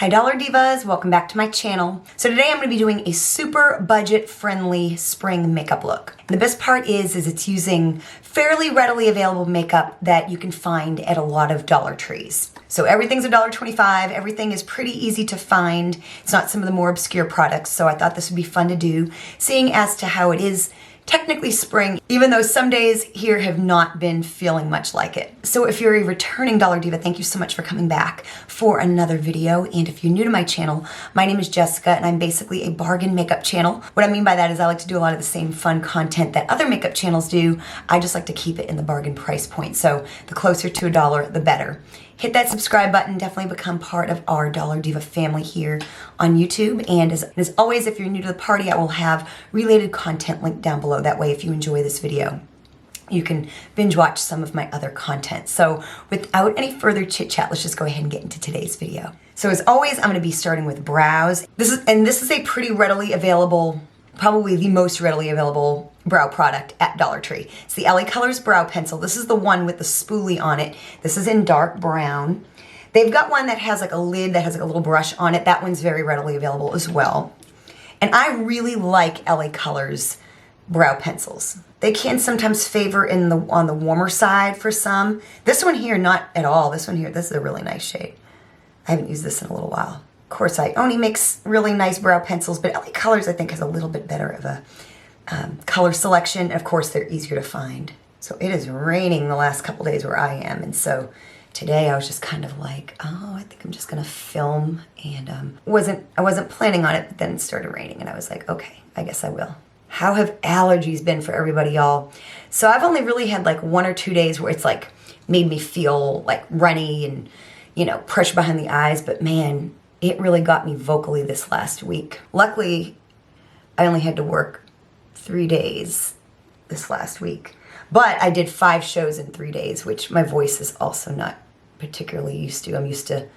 Hi Dollar Divas, welcome back to my channel. So today I'm going to be doing a super budget friendly spring makeup look. And the best part is it's using fairly readily available makeup that you can find at a lot of Dollar Trees. So everything's $1.25, everything is pretty easy to find. It's not some of the more obscure products, so I thought this would be fun to do, seeing as to how it is technically spring, even though some days here have not been feeling much like it. So if you're a returning Dollar Diva, thank you so much for coming back for another video. And if you're new to my channel, my name is Jessica and I'm basically a bargain makeup channel. What I mean by that is I like to do a lot of the same fun content that other makeup channels do. I just like to keep it in the bargain price point. So the closer to $1, the better. Hit that subscribe button, definitely become part of our Dollar Diva family here on YouTube. And as always, if you're new to the party, I will have related content linked down below. That way, if you enjoy this video, you can binge watch some of my other content. So without any further chit chat, let's just go ahead and get into today's video. So as always, I'm gonna be starting with brows. This is a pretty readily available, probably the most readily available brow product at Dollar Tree. It's the LA Colors Brow Pencil. This is the one with the spoolie on it. This is in dark brown. They've got one that has like a lid that has like a little brush on it. That one's very readily available as well. And I really like LA Colors brow pencils. They can sometimes favor on the warmer side for some. This one here, not at all. This one here, this is a really nice shade. I haven't used this in a little while. Of course, Ioni makes really nice brow pencils, but LA Colors I think has a little bit better of a color selection. And of course, they're easier to find. So it is raining the last couple days where I am, and so today I was just kind of like, oh, I think I'm just gonna film, and I wasn't planning on it, but then it started raining, and I was like, okay, I guess I will. How have allergies been for everybody, y'all? So I've only really had like 1 or 2 days where it's like made me feel like runny and, you know, pressure behind the eyes, but man, it really got me vocally this last week. Luckily, I only had to work 3 days this last week, but I did 5 shows in 3 days, which my voice is also not particularly used to. I'm used to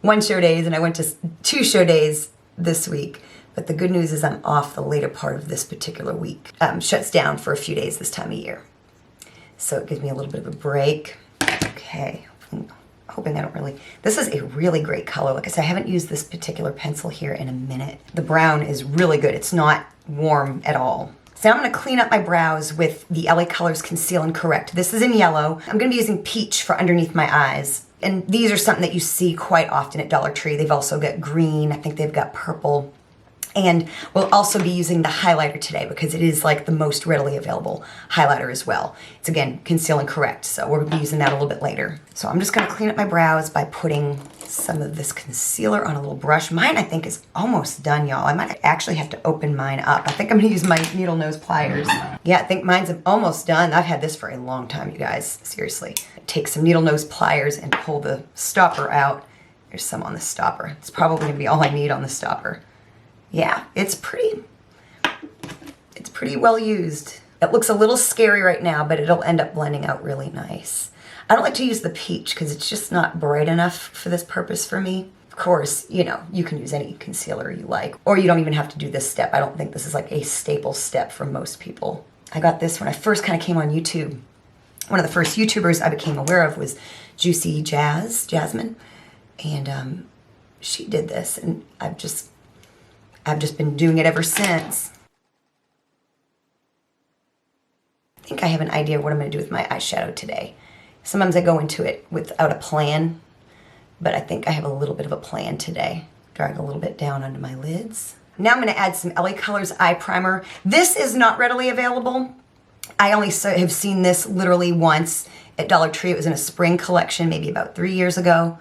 1 show days, and I went to 2 show days this week. But the good news is I'm off the later part of this particular week. Shuts down for a few days this time of year. So it gives me a little bit of a break. Okay, hoping I don't really... This is a really great color. Like I said, I haven't used this particular pencil here in a minute. The brown is really good. It's not warm at all. So I'm going to clean up my brows with the LA Colors Conceal and Correct. This is in yellow. I'm going to be using peach for underneath my eyes. And these are something that you see quite often at Dollar Tree. They've also got green. I think they've got purple. And we'll also be using the highlighter today because it is like the most readily available highlighter as well. It's again, Conceal and Correct, so we'll be using that a little bit later. So I'm just gonna clean up my brows by putting some of this concealer on a little brush. Mine, I think, is almost done, y'all. I might actually have to open mine up. I think I'm gonna use my needle nose pliers. Yeah, I think mine's almost done. I've had this for a long time, you guys, seriously. Take some needle nose pliers and pull the stopper out. There's some on the stopper. It's probably gonna be all I need on the stopper. Yeah, it's pretty well used. It looks a little scary right now, but it'll end up blending out really nice. I don't like to use the peach because it's just not bright enough for this purpose for me. Of course, you know, you can use any concealer you like, or you don't even have to do this step. I don't think this is like a staple step for most people. I got this when I first kind of came on YouTube. One of the first YouTubers I became aware of was Juicy Jasmine, and she did this, and I've just been doing it ever since. I think I have an idea of what I'm going to do with my eyeshadow today. Sometimes I go into it without a plan, but I think I have a little bit of a plan today. Drag a little bit down under my lids. Now I'm going to add some LA Colors eye primer. This is not readily available. I only have seen this literally once at Dollar Tree. It was in a spring collection maybe about 3 years ago.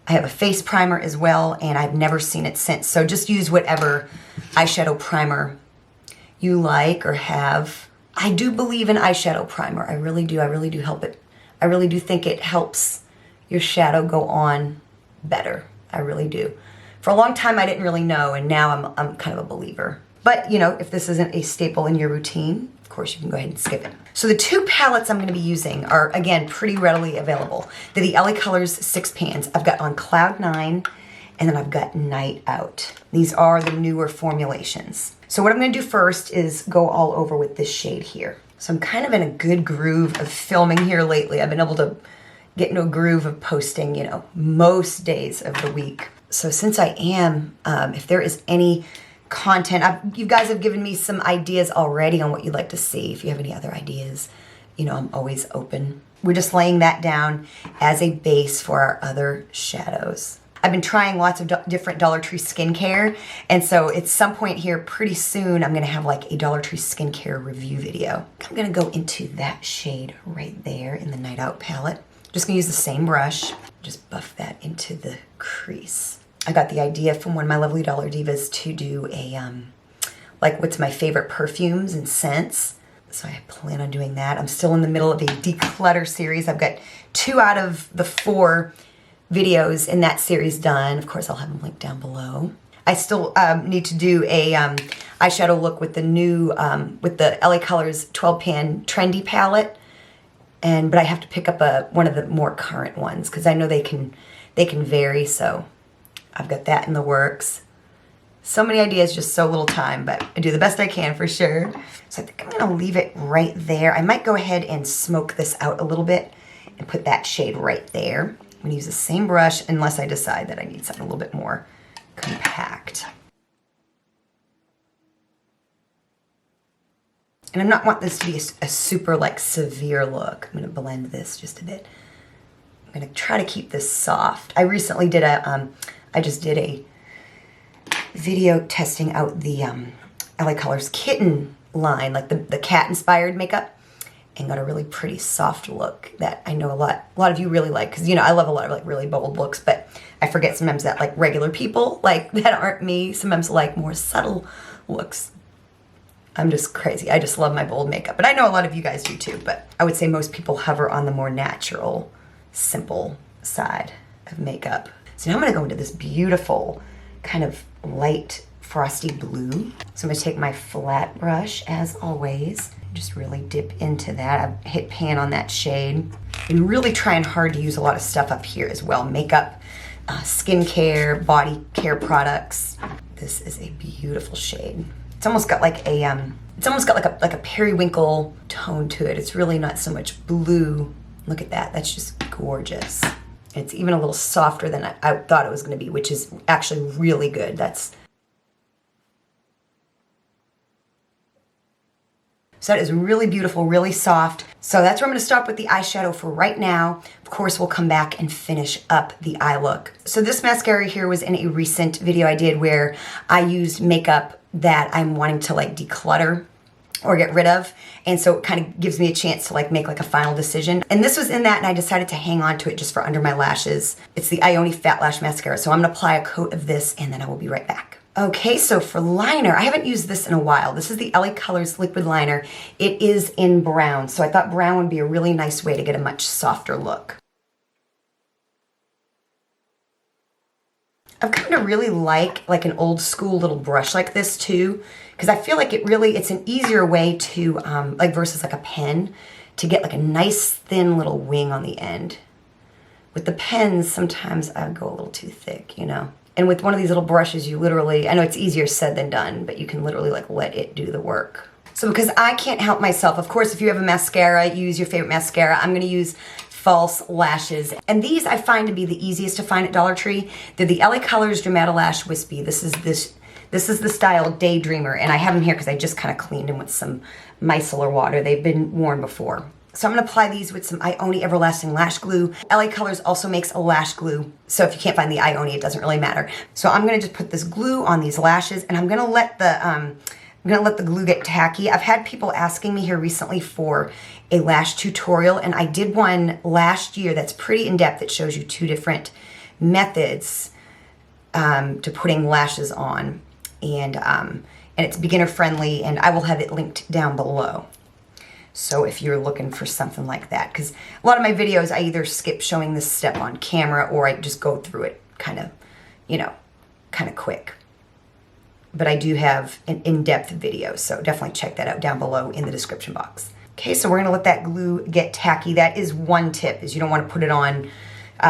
I have a face primer as well, and I've never seen it since. So just use whatever eyeshadow primer you like or have. I do believe in eyeshadow primer. I really do. I really do help it. I really do think it helps your shadow go on better. I really do. For a long time, I didn't really know, and now I'm kind of a believer. But, you know, if this isn't a staple in your routine, of course, you can go ahead and skip it. So the 2 palettes I'm going to be using are, again, pretty readily available. They're the LA Colors 6 pans. I've got on Cloud 9, and then I've got Night Out. These are the newer formulations. So what I'm going to do first is go all over with this shade here. So I'm kind of in a good groove of filming here lately. I've been able to get into a groove of posting, you know, most days of the week. So since I am, if there is any content, you guys have given me some ideas already on what you'd like to see. If you have any other ideas, you know, I'm always open. We're just laying that down as a base for our other shadows. I've been trying lots of different Dollar Tree skincare, and so at some point here pretty soon I'm gonna have like a Dollar Tree skincare review video. I'm gonna go into that shade right there in the Night Out palette. Just gonna use the same brush, just buff that into the crease. I got the idea from one of my lovely Dollar Divas to do a, like what's my favorite perfumes and scents. So I plan on doing that. I'm still in the middle of a declutter series. I've got 2 out of the 4 videos in that series done. Of course, I'll have them linked down below. I still need to do a eyeshadow look with the new, with the LA Colors 12 pan trendy palette. But I have to pick up one of the more current ones because I know they can vary. So I've got that in the works. So many ideas, just so little time, but I do the best I can for sure. So I think I'm gonna leave it right there. I might go ahead and smoke this out a little bit and put that shade right there. I'm gonna use the same brush unless I decide that I need something a little bit more compact. And I'm not want this to be a super like severe look. I'm gonna blend this just a bit. I'm gonna try to keep this soft. I recently did I just did a video testing out the LA Colors Kitten line, like the cat inspired makeup, and got a really pretty soft look that I know a lot of you really like, because you know I love a lot of like really bold looks, but I forget sometimes that like regular people like that aren't me sometimes like more subtle looks. I'm just crazy. I just love my bold makeup, but I know a lot of you guys do too, but I would say most people hover on the more natural, simple side of makeup. So now I'm gonna go into this beautiful kind of light frosty blue. So I'm gonna take my flat brush as always, just really dip into that. I hit pan on that shade. I'm really trying hard to use a lot of stuff up here as well. Makeup, skincare, body care products. This is a beautiful shade. It's almost got like a periwinkle tone to it. It's really not so much blue. Look at that, that's just gorgeous. It's even a little softer than I thought it was gonna be, which is actually really good. So that is really beautiful, really soft. So that's where I'm gonna stop with the eyeshadow for right now. Of course, we'll come back and finish up the eye look. So this mascara here was in a recent video I did where I used makeup that I'm wanting to like declutter or get rid of, and so it kind of gives me a chance to like make like a final decision. And this was in that, and I decided to hang on to it just for under my lashes. It's the Ioni PhatLash mascara, so I'm gonna apply a coat of this and then I will be right back. Okay, so for liner, I haven't used this in a while. This is the LA Colors liquid liner. It is in brown, so I thought brown would be a really nice way to get a much softer look. I've come to really like an old school little brush like this too, because I feel like it's an easier way to, like versus like a pen, to get like a nice thin little wing on the end. With the pens, sometimes I go a little too thick, you know? And with one of these little brushes, you literally, I know it's easier said than done, but you can literally like let it do the work. So because I can't help myself, of course, if you have a mascara, use your favorite mascara. I'm gonna use false lashes. And these I find to be the easiest to find at Dollar Tree. They're the LA Colors DramataLash Wispy. This is the style Daydreamer, and I have them here because I just kind of cleaned them with some micellar water. They've been worn before. So I'm gonna apply these with some Ioni Everlasting Lash Glue. LA Colors also makes a lash glue, so if you can't find the Ioni, it doesn't really matter. So I'm gonna just put this glue on these lashes, and I'm gonna let the glue get tacky. I've had people asking me here recently for a lash tutorial, and I did one last year that's pretty in-depth. It shows you 2 different methods to putting lashes on, and it's beginner friendly, and I will have it linked down below. So if you're looking for something like that, because a lot of my videos I either skip showing this step on camera or I just go through it kind of, you know, kind of quick. But I do have an in-depth video, so definitely check that out down below in the description box. Okay, so we're gonna let that glue get tacky. That is one tip, is you don't wanna put it on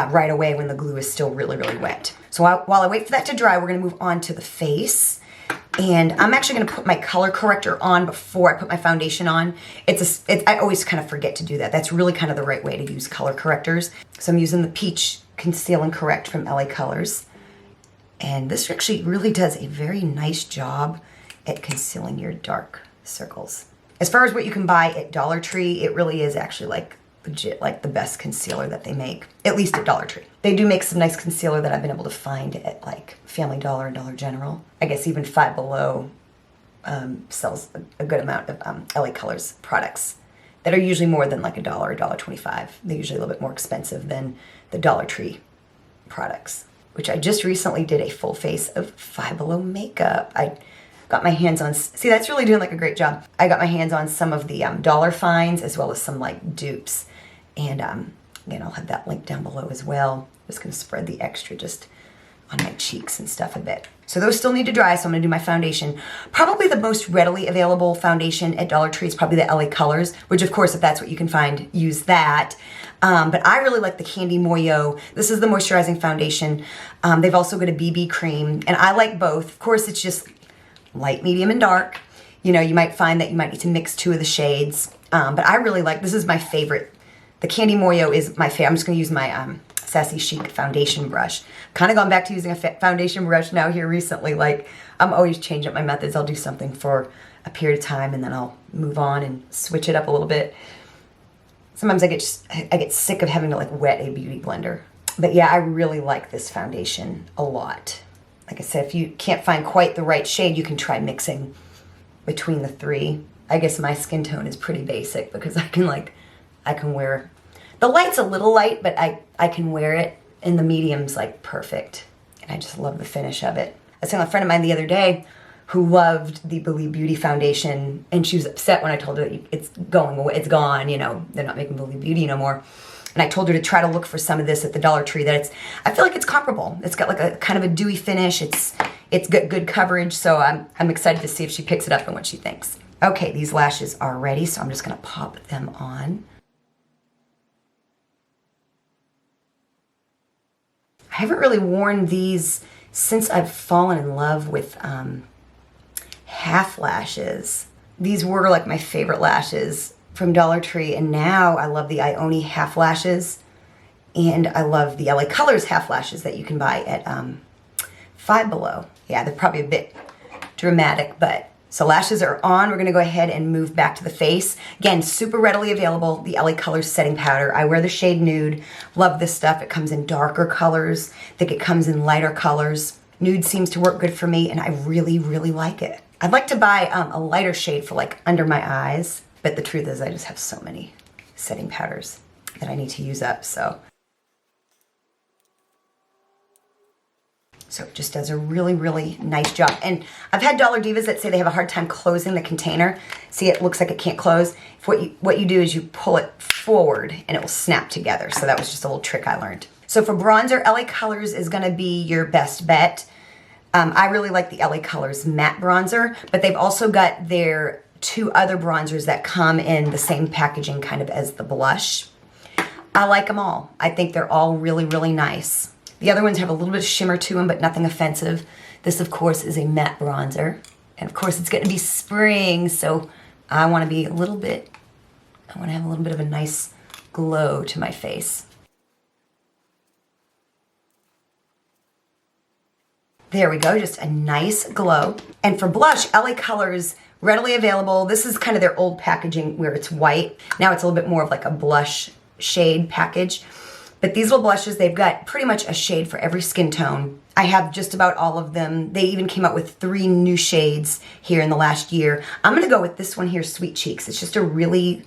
right away when the glue is still really, really wet. So while I wait for that to dry, we're gonna move on to the face. And I'm actually gonna put my color corrector on before I put my foundation on. I always kind of forget to do that. That's really kind of the right way to use color correctors. So I'm using the Peach Conceal and Correct from LA Colors. And this actually really does a very nice job at concealing your dark circles. As far as what you can buy at Dollar Tree, it really is actually like legit like the best concealer that they make, at least at Dollar Tree. They do make some nice concealer that I've been able to find at like Family Dollar and Dollar General. I guess even Five Below sells a good amount of LA Colors products that are usually more than like $1, $1.25. They're usually a little bit more expensive than the Dollar Tree products, which I just recently did a full face of Five Below makeup. I got my hands on, see, that's really doing like a great job. I got my hands on some of the dollar finds as well as some like dupes. And again, I'll have that link down below as well. I'm just gonna spread the extra just on my cheeks and stuff a bit. So those still need to dry, so I'm gonna do my foundation. Probably the most readily available foundation at Dollar Tree is probably the LA Colors, which of course, if that's what you can find, use that. But I really like the Candy Moyo. This is the moisturizing foundation. They've also got a BB cream, and I like both. Of course, it's just light, medium, and dark. You know, you might find that you might need to mix 2 of the shades. But I really like, this is my favorite. The Candy Moyo is my favorite. I'm just gonna use my Sassy Chic foundation brush. Kind of gone back to using a foundation brush now here recently. Like, I'm always changing up my methods. I'll do something for a period of time and then I'll move on and switch it up a little bit. Sometimes I get sick of having to like wet a beauty blender. But yeah, I really like this foundation a lot. Like I said, if you can't find quite the right shade, you can try mixing between the 3. I guess my skin tone is pretty basic because I can wear, the light's a little light, but I can wear it, and the medium's like perfect. And I just love the finish of it. I was telling a friend of mine the other day who loved the Believe Beauty foundation, and she was upset when I told her it's going away, it's gone, you know, they're not making Believe Beauty no more. And I told her to try to look for some of this at the Dollar Tree, that I feel like it's comparable. It's got like a kind of a dewy finish. It's got good coverage, so I'm excited to see if she picks it up and what she thinks. Okay, these lashes are ready, so I'm just gonna pop them on. I haven't really worn these since I've fallen in love with half lashes. These were like my favorite lashes from Dollar Tree, and now I love the Ioni half lashes, and I love the LA Colors half lashes that you can buy at Five Below. Yeah, they're probably a bit dramatic, but so lashes are on. We're gonna go ahead and move back to the face. Again, super readily available, the LA Colors setting powder. I wear the shade Nude. Love this stuff. It comes in darker colors. I think it comes in lighter colors. Nude seems to work good for me, and I really, really like it. I'd like to buy a lighter shade for like under my eyes, but the truth is I just have so many setting powders that I need to use up, so it just does a really, really nice job. And I've had Dollar Divas that say they have a hard time closing the container. See, it looks like it can't close. What you do is you pull it forward and it will snap together. So that was just a little trick I learned. So for bronzer, LA Colors is gonna be your best bet. I really like the LA Colors matte bronzer, but they've also got their 2 other bronzers that come in the same packaging kind of as the blush. I like them all. I think they're all really, really nice. The other ones have a little bit of shimmer to them, but nothing offensive. This, of course, is a matte bronzer. And of course, it's gonna be spring, so I wanna have a little bit of a nice glow to my face. There we go, just a nice glow. And for blush, LA Colors, readily available. This is kind of their old packaging where it's white. Now it's a little bit more of like a blush shade package. But these little blushes, they've got pretty much a shade for every skin tone. I have just about all of them. They even came out with 3 new shades here in the last year. I'm gonna go with this one here, Sweet Cheeks. It's just a really,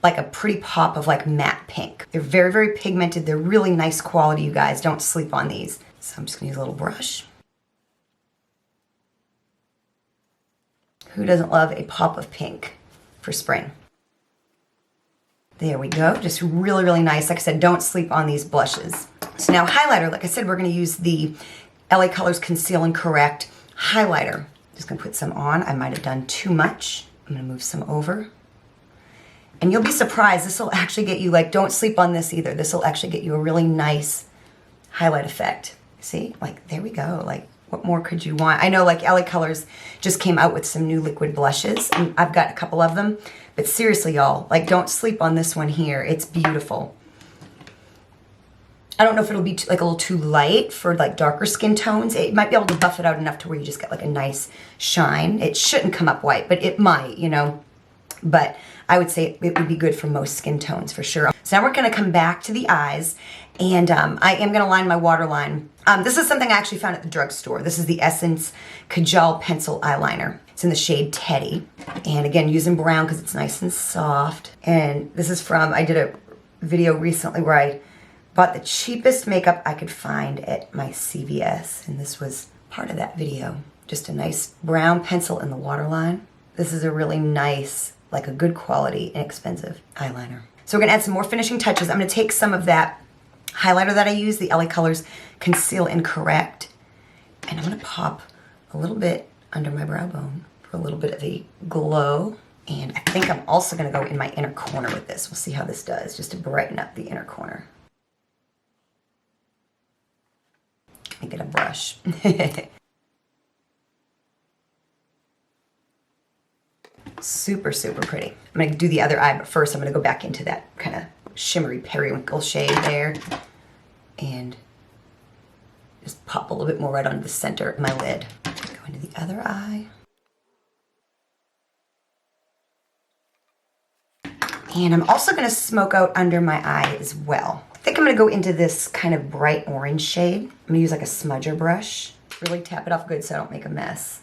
like a pretty pop of like matte pink. They're very, very pigmented. They're really nice quality, you guys. Don't sleep on these. So I'm just gonna use a little brush. Who doesn't love a pop of pink for spring? There we go, just really, really nice. Like I said, don't sleep on these blushes. So now highlighter, like I said, we're gonna use the LA Colors Conceal and Correct highlighter. Just gonna put some on. I might have done too much. I'm gonna move some over. And you'll be surprised, this will actually get you, like, don't sleep on this either. This will actually get you a really nice highlight effect. See, like, there we go. Like, what more could you want? I know like LA Colors just came out with some new liquid blushes, and I've got a couple of them, but seriously y'all, like don't sleep on this one here. It's beautiful. I don't know if it'll be like a little too light for like darker skin tones. It might be able to buff it out enough to where you just get like a nice shine. It shouldn't come up white, but it might, you know. But I would say it would be good for most skin tones for sure. So now we're gonna come back to the eyes, and I am gonna line my waterline. This is something I actually found at the drugstore. This is the Essence Kajal Pencil Eyeliner. It's in the shade Teddy. And again, using brown because it's nice and soft. And this is from, I did a video recently where I bought the cheapest makeup I could find at my CVS. And this was part of that video. Just a nice brown pencil in the waterline. This is a really nice, like a good quality, inexpensive eyeliner. So we're gonna add some more finishing touches. I'm gonna take some of that highlighter that I use, the LA Colors Conceal and Correct, and I'm gonna pop a little bit under my brow bone for a little bit of a glow. And I think I'm also gonna go in my inner corner with this. We'll see how this does, just to brighten up the inner corner. Let me get a brush. Super, super pretty. I'm gonna do the other eye, but first I'm gonna go back into that kind of shimmery periwinkle shade there and just pop a little bit more right onto the center of my lid. Go into the other eye. And I'm also gonna smoke out under my eye as well. I think I'm gonna go into this kind of bright orange shade. I'm gonna use like a smudger brush. Really tap it off good so I don't make a mess.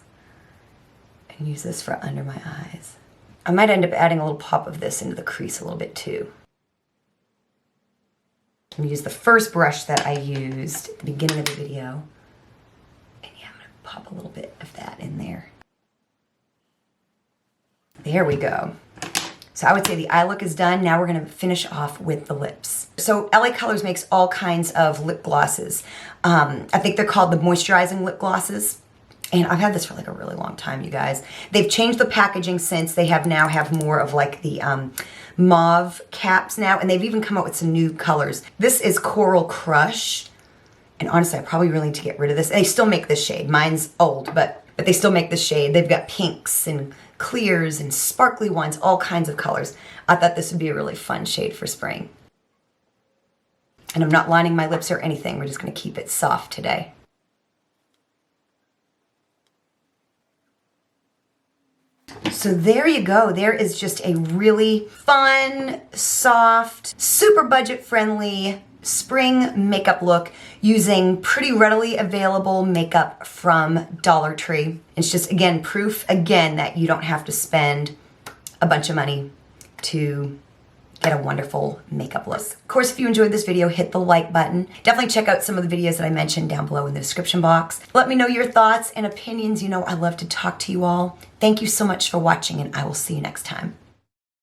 And use this for under my eyes. I might end up adding a little pop of this into the crease a little bit too. I'm gonna use the first brush that I used at the beginning of the video. And yeah, I'm gonna pop a little bit of that in there. There we go. So I would say the eye look is done. Now we're gonna finish off with the lips. So LA Colors makes all kinds of lip glosses. I think they're called the Moisturizing lip glosses. And I've had this for like a really long time, you guys. They've changed the packaging since. They now have more of like the mauve caps now, and they've even come out with some new colors. This is Coral Crush, and honestly, I probably really need to get rid of this. They still make this shade. Mine's old, but they still make this shade. They've got pinks and clears and sparkly ones, all kinds of colors. I thought this would be a really fun shade for spring. And I'm not lining my lips or anything. We're just gonna keep it soft today. So there you go. There is just a really fun, soft, super budget-friendly spring makeup look using pretty readily available makeup from Dollar Tree. It's just, again, proof, again, that you don't have to spend a bunch of money to get a wonderful makeup look. Of course, if you enjoyed this video, hit the like button. Definitely check out some of the videos that I mentioned down below in the description box. Let me know your thoughts and opinions. You know I love to talk to you all. Thank you so much for watching, and I will see you next time.